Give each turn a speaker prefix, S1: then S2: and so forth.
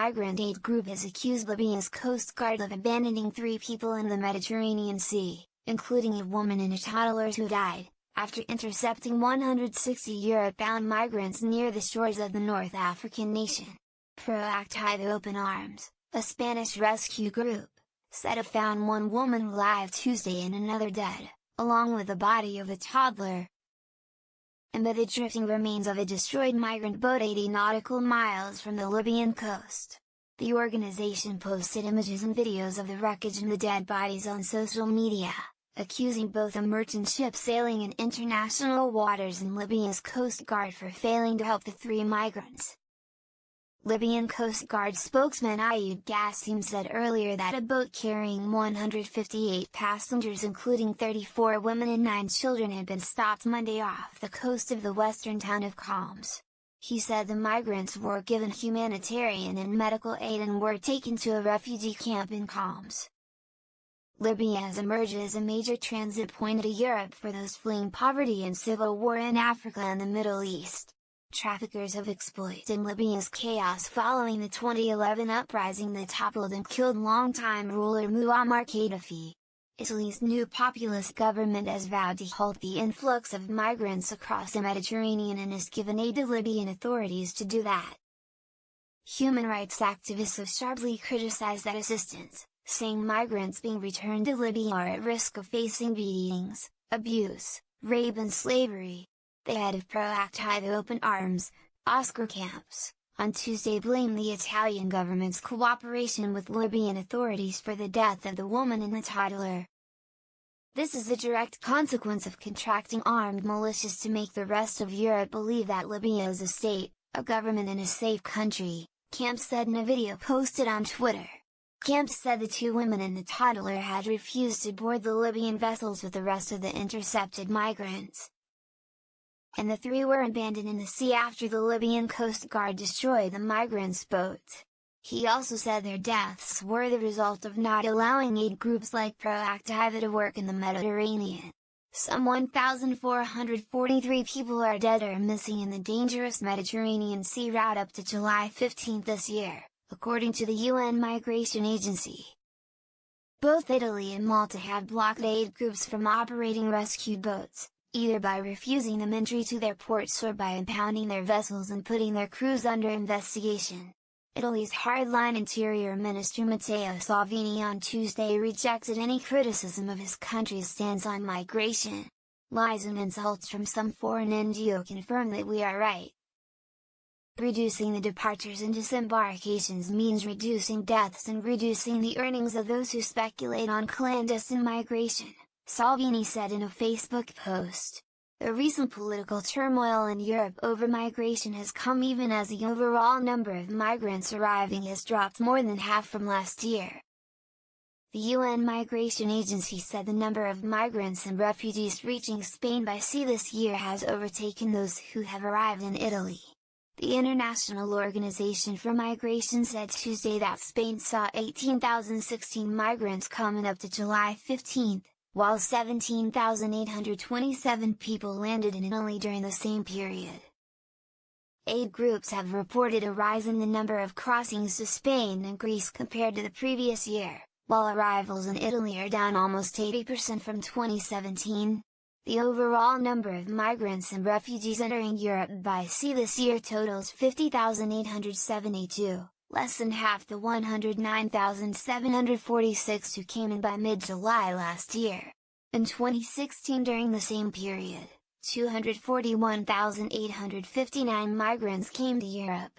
S1: migrant aid group has accused Libya's Coast Guard of abandoning 3 people in the Mediterranean Sea, including a woman and a toddler who died, after intercepting 160 Europe-bound migrants near the shores of the North African nation. Proactiva Ope, a Spanish rescue group, said it found 1 woman alive Tuesday and another dead, along with the body of a toddler, amid the drifting remains of a destroyed migrant boat 80 nautical miles from the Libyan coast. The organization posted images and videos of the wreckage and the dead bodies on social media, accusing both a merchant ship sailing in international waters and Libya's Coast Guard for failing to help the 3 migrants. Libyan Coast Guard spokesman Ayud Gassim said earlier that a boat carrying 158 passengers including 34 women and 9 children had been stopped Monday off the coast of the western town of Calms. He said the migrants were given humanitarian and medical aid and were taken to a refugee camp in Calms. Libya has emerged as a major transit point to Europe for those fleeing poverty and civil war in Africa and the Middle East. Traffickers have exploited Libya's chaos following the 2011 uprising that toppled and killed longtime ruler Muammar Gaddafi. Italy's new populist government has vowed to halt the influx of migrants across the Mediterranean and has given aid to Libyan authorities to do that. Human rights activists have sharply criticized that assistance, saying migrants being returned to Libya are at risk of facing beatings, abuse, rape and slavery. The head of Proactiva Ope, Oscar Camps, on Tuesday blamed the Italian government's cooperation with Libyan authorities for the death of the woman and the toddler. This is a direct consequence of contracting armed militias to make the rest of Europe believe that Libya is a state, a government and a safe country, Camps said in a video posted on Twitter. Camps said the 2 women and the toddler had refused to board the Libyan vessels with the rest of the intercepted migrants, and the 3 were abandoned in the sea after the Libyan Coast Guard destroyed the migrants' boat. He also said their deaths were the result of not allowing aid groups like Proactiva to work in the Mediterranean. Some 1,443 people are dead or missing in the dangerous Mediterranean Sea route up to July 15 this year, according to the UN Migration Agency. Both Italy and Malta have blocked aid groups from operating rescue boats, either by refusing them entry to their ports or by impounding their vessels and putting their crews under investigation. Italy's hardline Interior Minister Matteo Salvini on Tuesday rejected any criticism of his country's stance on migration. Lies and insults from some foreign NGO confirm that we are right. Reducing the departures and disembarkations means reducing deaths and reducing the earnings of those who speculate on clandestine migration, Salvini said in a Facebook post. The recent political turmoil in Europe over migration has come even as the overall number of migrants arriving has dropped more than half from last year. The UN Migration Agency said the number of migrants and refugees reaching Spain by sea this year has overtaken those who have arrived in Italy. The International Organization for Migration said Tuesday that Spain saw 18,016 migrants coming up to July 15. While 17,827 people landed in Italy during the same period. Aid groups have reported a rise in the number of crossings to Spain and Greece compared to the previous year, while arrivals in Italy are down almost 80% from 2017. The overall number of migrants and refugees entering Europe by sea this year totals 50,872. Less than half the 109,746 who came in by mid-July last year. In 2016 during the same period, 241,859 migrants came to Europe.